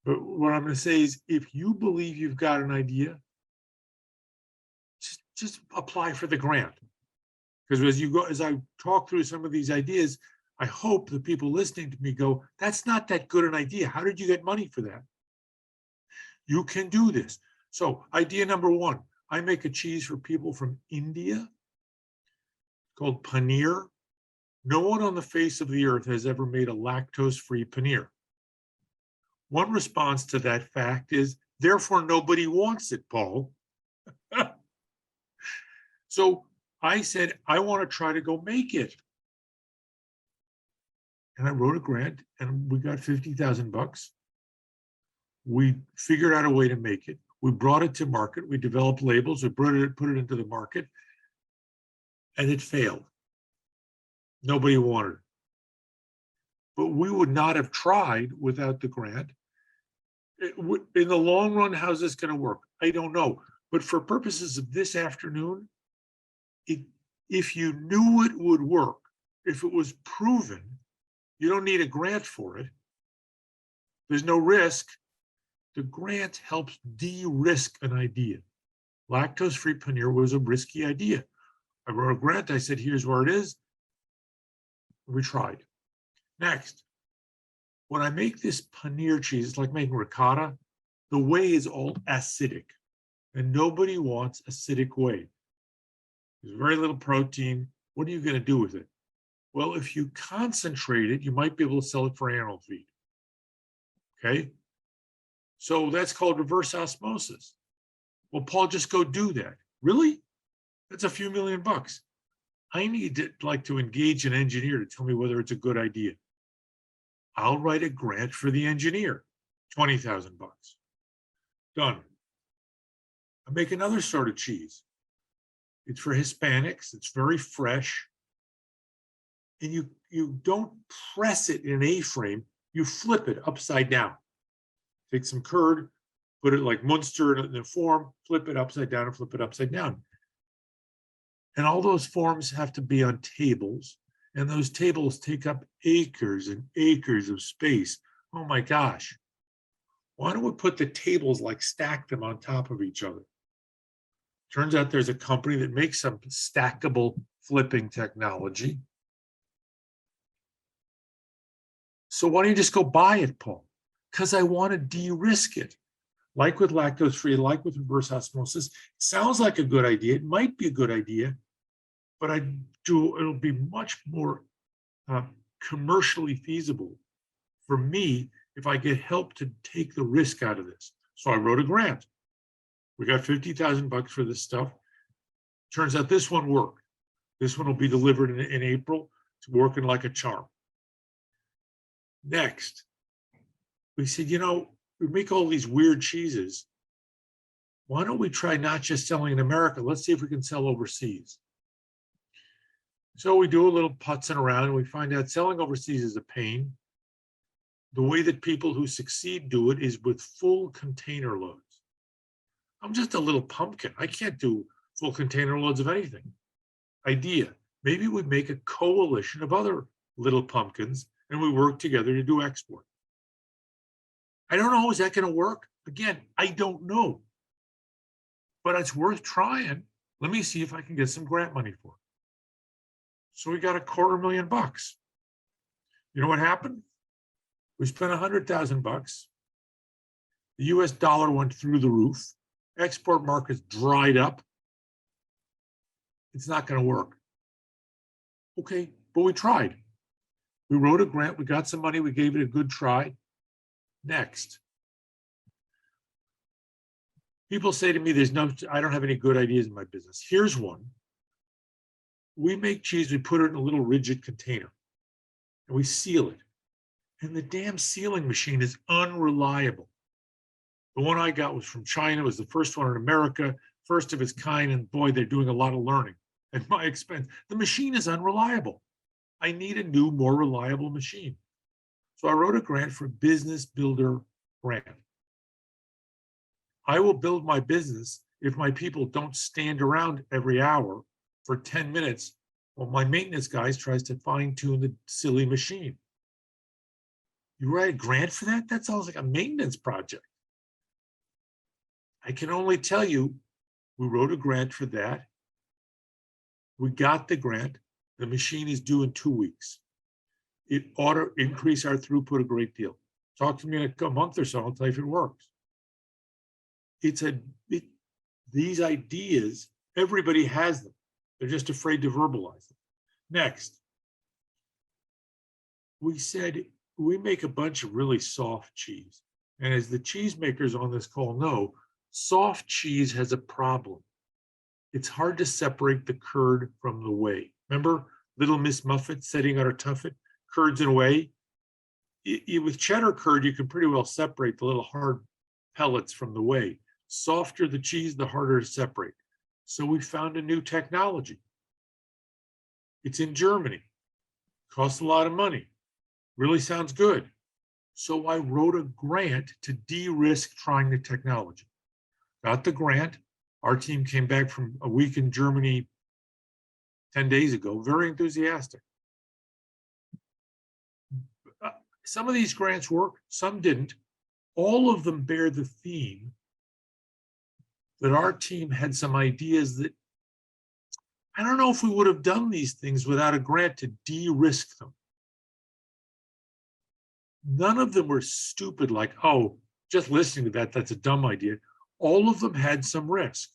But what I'm going to say is, if you believe you've got an idea, just apply for the grant. Because as I talk through some of these ideas, I hope the people listening to me go, that's not that good an idea. How did you get money for that? You can do this. So idea number one, I make a cheese for people from India called paneer. No one on the face of the earth has ever made a lactose-free paneer. One response to that fact is, therefore, nobody wants it, Paul. So I said, I want to try to go make it. And I wrote a grant and we got $50,000. We figured out a way to make it. We brought it to market. We developed labels. We put it into the market. And it failed. Nobody wanted it. But we would not have tried without the grant. In the long run, how's this going to work? I don't know. But for purposes of this afternoon, if you knew it would work, if it was proven, you don't need a grant for it. There's no risk. The grant helps de-risk an idea. Lactose-free paneer was a risky idea. I wrote a grant. I said, here's where it is. We tried. Next, when I make this paneer cheese, it's like making ricotta. The whey is all acidic, and nobody wants acidic whey. There's very little protein. What are you going to do with it? Well, if you concentrate it, you might be able to sell it for animal feed. Okay? So that's called reverse osmosis. Well, Paul, just go do that. Really? That's a few $1 million. I need to engage an engineer to tell me whether it's a good idea. I'll write a grant for the engineer, $20,000. Done. I make another sort of cheese. It's for Hispanics. It's very fresh. And you don't press it in an A-frame. You flip it upside down. Take some curd, put it like Munster in a form, flip it upside down and flip it upside down. And all those forms have to be on tables. And those tables take up acres and acres of space. Oh my gosh. Why don't we put the tables, like stack them on top of each other? Turns out there's a company that makes some stackable flipping technology. So why don't you just go buy it, Paul? Because I want to de-risk it. Like with lactose-free, like with reverse osmosis, it sounds like a good idea. It might be a good idea, but it'll be much more commercially feasible for me if I get help to take the risk out of this. So I wrote a grant. We got $50,000 for this stuff. Turns out this one worked. This one will be delivered in April. It's working like a charm. Next, we said, we make all these weird cheeses. Why don't we try not just selling in America? Let's see if we can sell overseas. So we do a little putzing around and we find out selling overseas is a pain. The way that people who succeed do it is with full container loads. I'm just a little pumpkin. I can't do full container loads of anything. Idea, maybe we make a coalition of other little pumpkins and we work together to do export. I don't know, is that going to work? Again, I don't know. But it's worth trying. Let me see if I can get some grant money for it. So we got $250,000. You know what happened? We spent $100,000. The US dollar went through the roof. Export markets dried up. It's not going to work. Okay, but we tried. We wrote a grant. We got some money. We gave it a good try. Next. People say to me, I don't have any good ideas in my business. Here's one. We make cheese, we put it in a little rigid container and we seal it. And the damn sealing machine is unreliable. The one I got was from China. It was the first one in America, first of its kind. And boy, they're doing a lot of learning at my expense. The machine is unreliable. I need a new, more reliable machine. So I wrote a grant for Business Builder Grant. I will build my business if my people don't stand around every hour for 10 minutes while my maintenance guys tries to fine tune the silly machine. You write a grant for that? That sounds like a maintenance project. I can only tell you, we wrote a grant for that. We got the grant. The machine is due in 2 weeks. It ought to increase our throughput a great deal. Talk to me in a month or so, I'll tell you if it works. These ideas, everybody has them. They're just afraid to verbalize them. Next, we said we make a bunch of really soft cheese. And as the cheesemakers on this call know, soft cheese has a problem. It's hard to separate the curd from the whey. Remember Little Miss Muffet setting out her tuffet, curds and whey? With cheddar curd, you can pretty well separate the little hard pellets from the whey. Softer the cheese, the harder to separate. So we found a new technology. It's in Germany. Costs a lot of money. Really sounds good. So I wrote a grant to de-risk trying the technology. Got the grant. Our team came back from a week in Germany 10 days ago, very enthusiastic. Some of these grants work, some didn't. All of them bear the theme that our team had some ideas that I don't know if we would have done these things without a grant to de-risk them. None of them were stupid, like, oh, just listening to that, that's a dumb idea. All of them had some risk.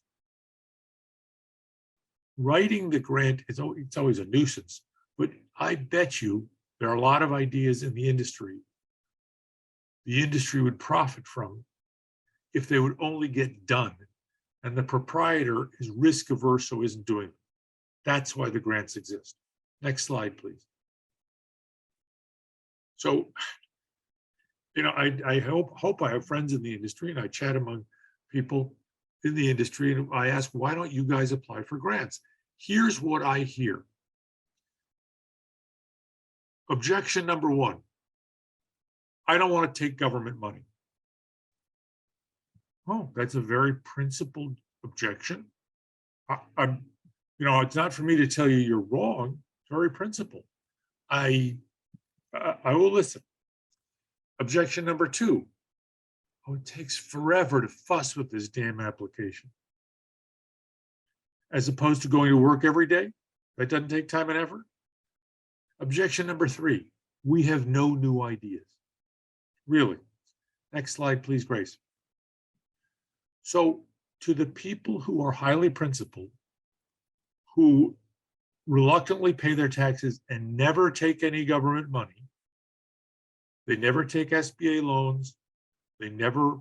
Writing the grant, it's always a nuisance, but I bet you there are a lot of ideas in the industry would profit from if they would only get done. And the proprietor is risk averse, so isn't doing it. That's why the grants exist. Next slide, please. So, you know, I hope I have friends in the industry, and I chat among people in the industry, and I ask, why don't you guys apply for grants? Here's what I hear. Objection number one, I don't want to take government money. Oh, that's a very principled objection. I'm, you know, it's not for me to tell you you're wrong. It's very principled. I will listen. Objection number two. Oh, it takes forever to fuss with this damn application. As opposed to going to work every day, that doesn't take time and effort. Objection number three. We have no new ideas. Really. Next slide, please, Grace. So to the people who are highly principled, who reluctantly pay their taxes and never take any government money, they never take SBA loans, they never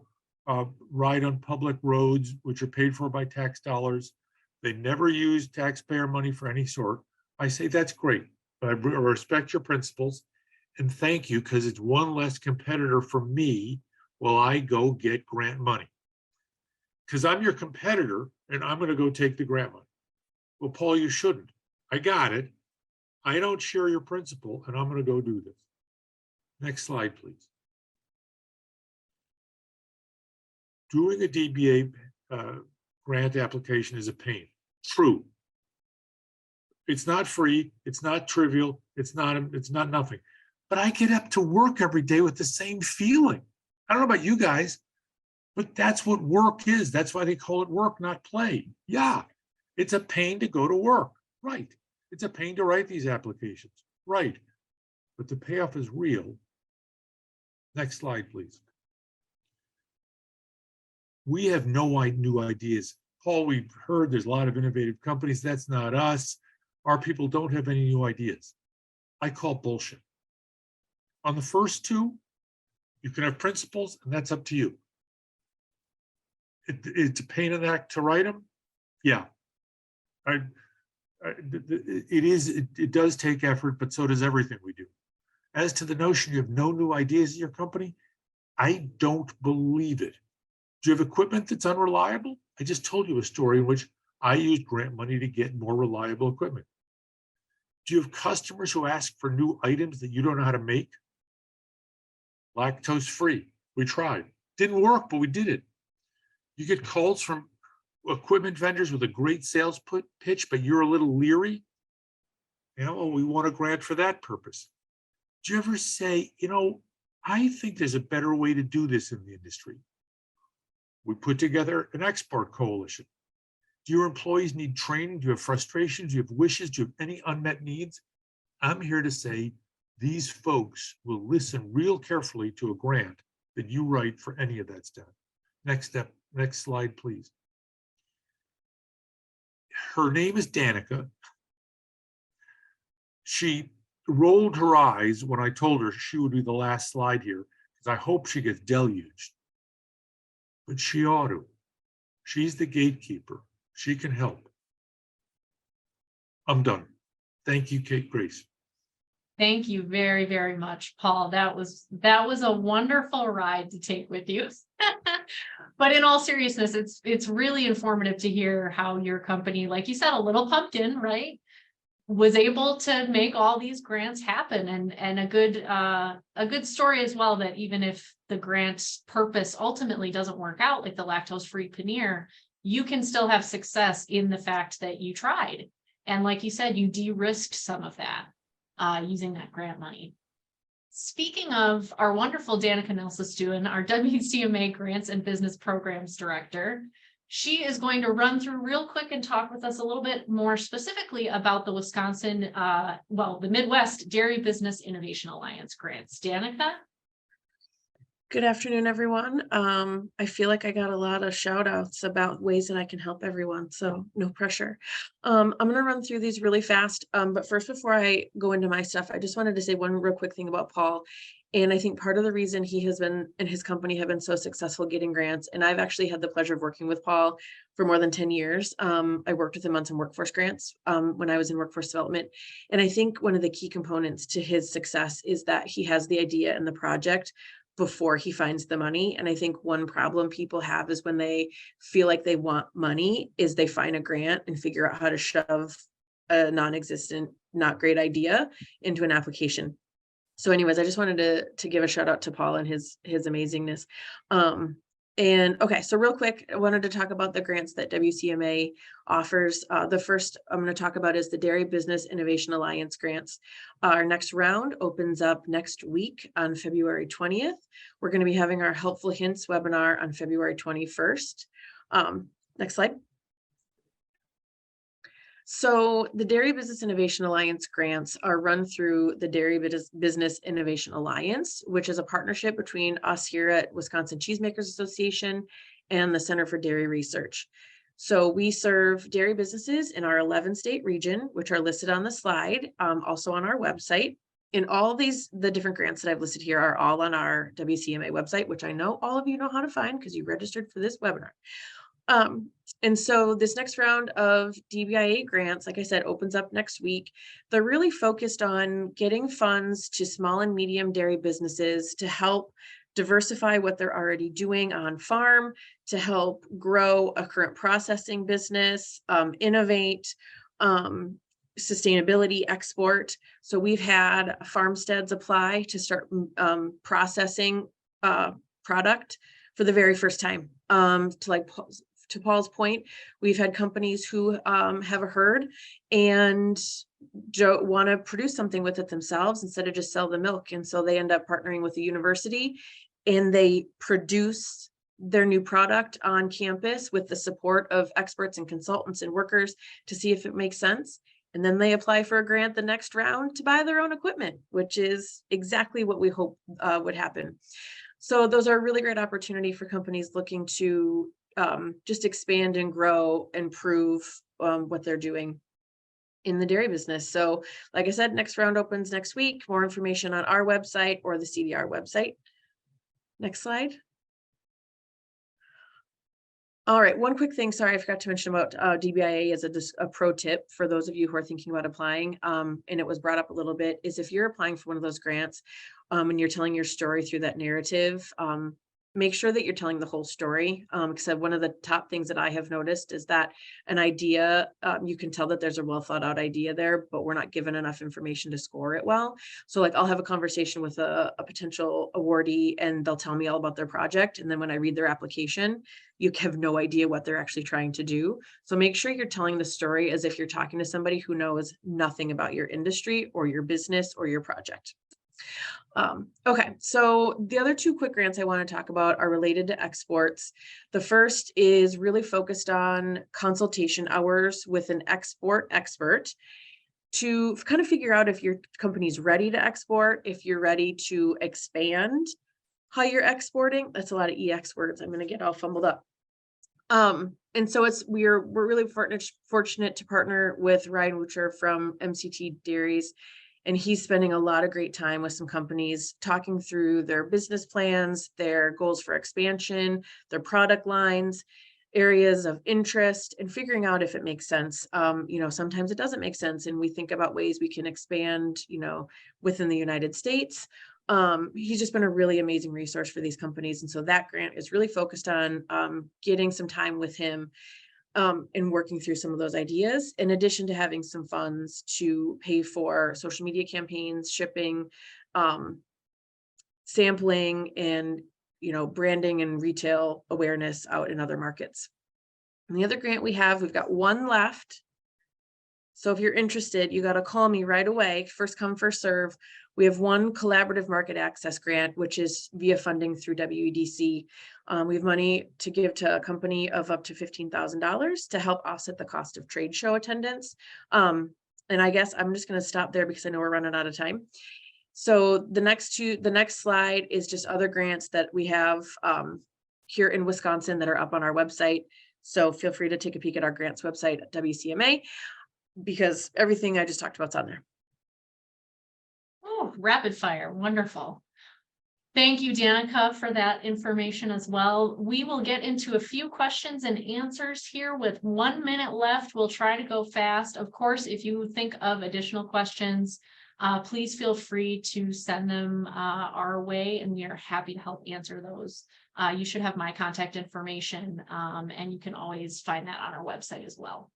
ride on public roads, which are paid for by tax dollars, they never use taxpayer money for any sort, I say that's great. I respect your principles and thank you, because it's one less competitor for me while I go get grant money. Because I'm your competitor and I'm going to go take the grant money. Well, Paul, you shouldn't. I got it. I don't share your principle and I'm going to go do this. Next slide, please. Doing a DBA grant application is a pain. True. It's not free. It's not trivial. It's not nothing. But I get up to work every day with the same feeling. I don't know about you guys, but that's what work is. That's why they call it work, not play. Yeah, it's a pain to go to work. Right. It's a pain to write these applications. Right. But the payoff is real. Next slide, please. We have no new ideas. Paul, we've heard there's a lot of innovative companies. That's not us. Our people don't have any new ideas. I call bullshit. On the first two, you can have principles, and that's up to you. It's a pain in the neck to write them. Yeah. It does take effort, but so does everything we do. As to the notion you have no new ideas in your company, I don't believe it. Do you have equipment that's unreliable? I just told you a story in which I used grant money to get more reliable equipment. Do you have customers who ask for new items that you don't know how to make? Lactose free. We tried. Didn't work, but we did it. You get calls from equipment vendors with a great sales pitch, but you're a little leery. Well, we want a grant for that purpose. Do you ever say, I think there's a better way to do this in the industry? We put together an export coalition. Do your employees need training? Do you have frustrations? Do you have wishes? Do you have any unmet needs? I'm here to say these folks will listen real carefully to a grant that you write for any of that stuff. Next slide, please. Her name is Danica. She rolled her eyes when I told her she would be the last slide here, because I hope she gets deluged. But she ought to. She's the gatekeeper. She can help. I'm done. Thank you, Kate Grace. Thank you very, very much, Paul. That was a wonderful ride to take with you. But in all seriousness, it's really informative to hear how your company, like you said, a little pumpkin, right, was able to make all these grants happen, and a good story as well, that even if the grant's purpose ultimately doesn't work out, like the lactose-free paneer, you can still have success in the fact that you tried. And like you said, you de-risked some of that using that grant money. Speaking of our wonderful Danica Nilsestuen, our WCMA Grants and Business Programs Director, she is going to run through real quick and talk with us a little bit more specifically about the Wisconsin, the Midwest Dairy Business Innovation Alliance grants. Danica? Good afternoon, everyone. I feel like I got a lot of shout outs about ways that I can help everyone, so no pressure. I'm going to run through these really fast. But first, before I go into my stuff, I just wanted to say one real quick thing about Paul. And I think part of the reason he has been and his company have been so successful getting grants, and I've actually had the pleasure of working with Paul for more than 10 years. I worked with him on some workforce grants when I was in workforce development. And I think one of the key components to his success is that he has the idea and the project before he finds the money. And I think one problem people have is when they feel like they want money is they find a grant and figure out how to shove a non-existent, not great idea into an application. So anyways, I just wanted to give a shout out to Paul and his amazingness. And okay, so real quick, I wanted to talk about the grants that WCMA offers. The first I'm going to talk about is the Dairy Business Innovation Alliance grants. Our next round opens up next week on February 20th. We're going to be having our Helpful Hints webinar on February 21st. Next slide. So the Dairy Business Innovation Alliance grants are run through the Dairy Business Innovation Alliance, which is a partnership between us here at Wisconsin Cheesemakers Association and the Center for Dairy Research. So we serve dairy businesses in our 11-state region, which are listed on the slide, also on our website. And all of the different grants that I've listed here are all on our WCMA website, which I know all of you know how to find because you registered for this webinar. And so this next round of DBIA grants, like I said, opens up next week. They're really focused on getting funds to small and medium dairy businesses to help diversify what they're already doing on farm, to help grow a current processing business, innovate, sustainability, export. So we've had farmsteads apply to start processing product for the very first time. To Paul's point, we've had companies who have a herd and want to produce something with it themselves instead of just sell the milk. And so they end up partnering with the university and they produce their new product on campus with the support of experts and consultants and workers to see if it makes sense. And then they apply for a grant the next round to buy their own equipment, which is exactly what we hope would happen. So those are a really great opportunity for companies looking to just expand and grow and prove what they're doing in the dairy business. So like I said, next round opens next week. More information on our website or the CDR website. Next slide. All right, one quick thing, sorry, I forgot to mention about DBIA as a pro tip for those of you who are thinking about applying, and it was brought up a little bit, is if you're applying for one of those grants, and you're telling your story through that narrative, make sure that you're telling the whole story. Because one of the top things that I have noticed is that an idea, you can tell that there's a well thought out idea there, but we're not given enough information to score it well. So like I'll have a conversation with a potential awardee and they'll tell me all about their project. And then when I read their application, you have no idea what they're actually trying to do. So make sure you're telling the story as if you're talking to somebody who knows nothing about your industry or your business or your project. Okay, so the other two quick grants I want to talk about are related to exports. The first is really focused on consultation hours with an export expert to kind of figure out if your company's ready to export, if you're ready to expand how you're exporting. That's a lot of EX words. I'm going to get all fumbled up. And so we're really fortunate to partner with Ryan Wucher from MCT Dairies. And he's spending a lot of great time with some companies talking through their business plans, their goals for expansion, their product lines, areas of interest, and figuring out if it makes sense. Sometimes it doesn't make sense. And we think about ways we can expand, within the United States. He's just been a really amazing resource for these companies. And so that grant is really focused on getting some time with him and working through some of those ideas, in addition to having some funds to pay for social media campaigns, shipping, sampling, and branding and retail awareness out in other markets. And the other grant we've got one left. So if you're interested, you got to call me right away. First come, first serve. We have one collaborative market access grant, which is via funding through WEDC. We have money to give to a company of up to $15,000 to help offset the cost of trade show attendance. And I guess I'm just going to stop there because I know we're running out of time. So the next slide is just other grants that we have here in Wisconsin that are up on our website. So feel free to take a peek at our grants website at WCMA, because everything I just talked about is on there. Oh, rapid fire. Wonderful. Thank you, Danica, for that information as well. We will get into a few questions and answers here with 1 minute left. We'll try to go fast. Of course, if you think of additional questions, please feel free to send them our way, and we are happy to help answer those. You should have my contact information, and you can always find that on our website as well.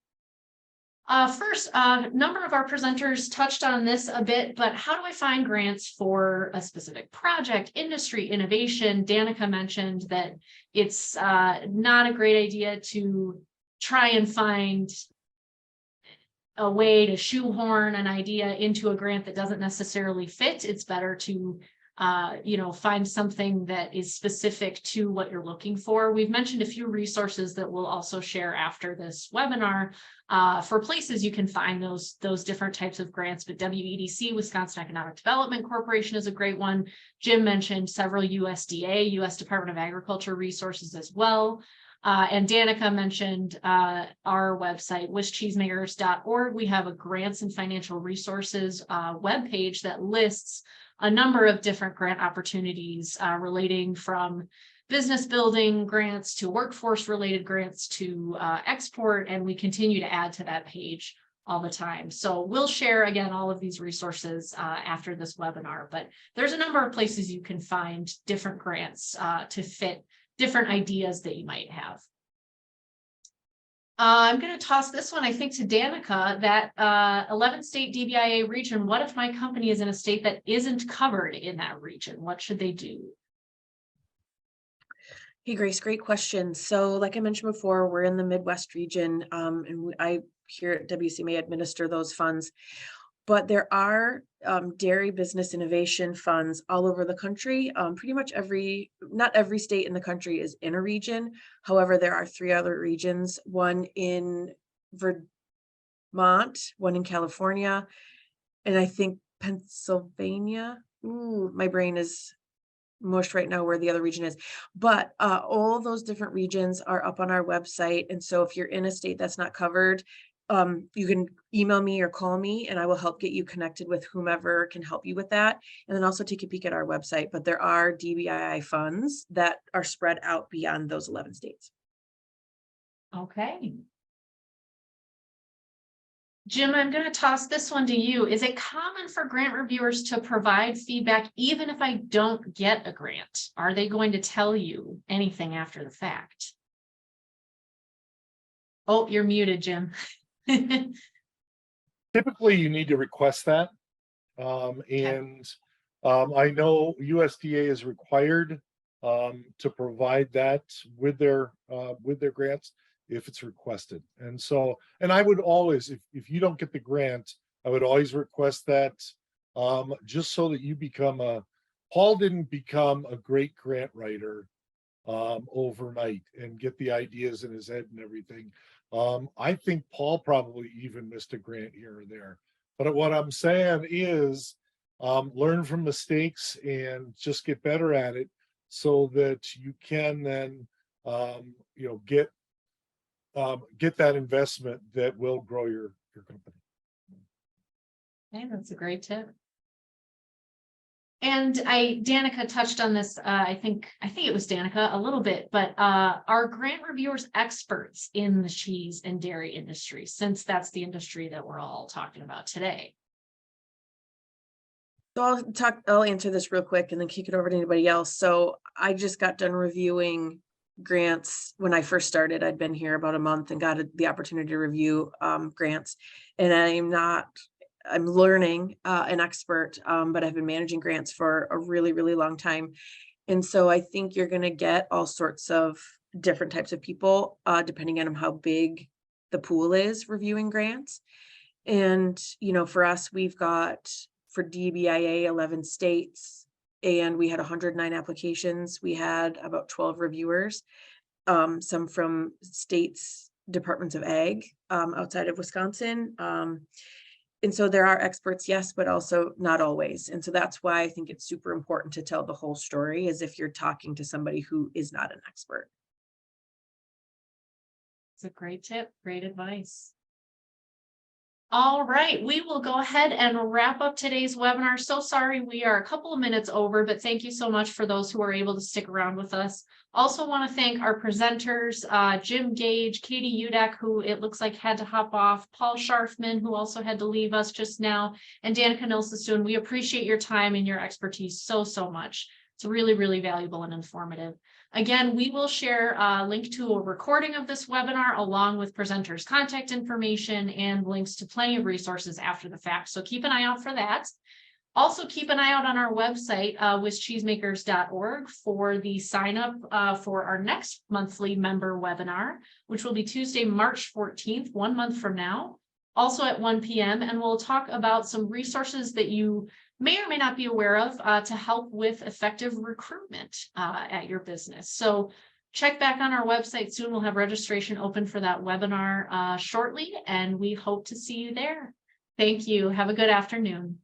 First, a number of our presenters touched on this a bit, but how do I find grants for a specific project, industry, innovation? Danica mentioned that it's not a great idea to try and find a way to shoehorn an idea into a grant that doesn't necessarily fit. It's better to find something that is specific to what you're looking for. We've mentioned a few resources that we'll also share after this webinar for places you can find those different types of grants. But WEDC, Wisconsin Economic Development Corporation, is a great one. Jim mentioned several USDA, U.S. Department of Agriculture resources as well. And Danica mentioned our website, wischeesemakers.org. We have a grants and financial resources webpage that lists a number of different grant opportunities relating from business building grants to workforce related grants to export, and we continue to add to that page all the time. So we'll share again all of these resources after this webinar, but there's a number of places you can find different grants to fit different ideas that you might have. I'm going to toss this one, I think, to Danica, that 11-state DBIA region. What if my company is in a state that isn't covered in that region? What should they do? Hey, Grace, great question. So like I mentioned before, we're in the Midwest region, and I here at WCMA administer those funds. But there are dairy business innovation funds all over the country. Pretty much not every state in the country is in a region. However, there are 3 other regions, one in Vermont, one in California, and I think Pennsylvania. Ooh, my brain is mushed right now where the other region is. But all those different regions are up on our website. And so if you're in a state that's not covered, you can email me or call me and I will help get you connected with whomever can help you with that. And then also take a peek at our website. But there are DBII funds that are spread out beyond those 11 states. Okay. Jim, I'm going to toss this one to you. Is it common for grant reviewers to provide feedback even if I don't get a grant? Are they going to tell you anything after the fact? Oh, you're muted, Jim. Typically, you need to request that. I know USDA is required to provide that with their grants if it's requested. And so, and I would always, if you don't get the grant, I would always request that just so that you become Paul didn't become a great grant writer overnight and get the ideas in his head and everything. I think Paul probably even missed a grant here or there. But what I'm saying is learn from mistakes and just get better at it so that you can then get that investment that will grow your company. Okay, that's a great tip. And Danica touched on this, I think it was Danica a little bit, but are grant reviewers experts in the cheese and dairy industry, since that's the industry that we're all talking about today? So I'll answer this real quick and then kick it over to anybody else. So I just got done reviewing grants when I first started. I'd been here about a month and got the opportunity to review grants, and I'm learning an expert, but I've been managing grants for a really, really long time. And so I think you're going to get all sorts of different types of people, depending on how big the pool is reviewing grants. And, for us, we've got for DBIA 11 states, and we had 109 applications. We had about 12 reviewers, some from states, departments of ag outside of Wisconsin. And so there are experts, yes, but also not always. And so that's why I think it's super important to tell the whole story as if you're talking to somebody who is not an expert. It's a great tip, great advice. All right, we will go ahead and wrap up today's webinar. So sorry, we are a couple of minutes over, but thank you so much for those who are able to stick around with us. Also want to thank our presenters, Jim Gage, Katie Ujdak, who it looks like had to hop off, Paul Scharfman, who also had to leave us just now, and Danica Nilsestuen. We appreciate your time and your expertise so much. It's really, really valuable and informative. Again, we will share a link to a recording of this webinar along with presenters' contact information and links to plenty of resources after the fact. So keep an eye out for that. Also keep an eye out on our website, wischeesemakers.org, for the sign up for our next monthly member webinar, which will be Tuesday, March 14th, 1 month from now, also at 1 p.m. And we'll talk about some resources that you may or may not be aware of to help with effective recruitment at your business. So check back on our website soon. We'll have registration open for that webinar shortly, and we hope to see you there. Thank you. Have a good afternoon.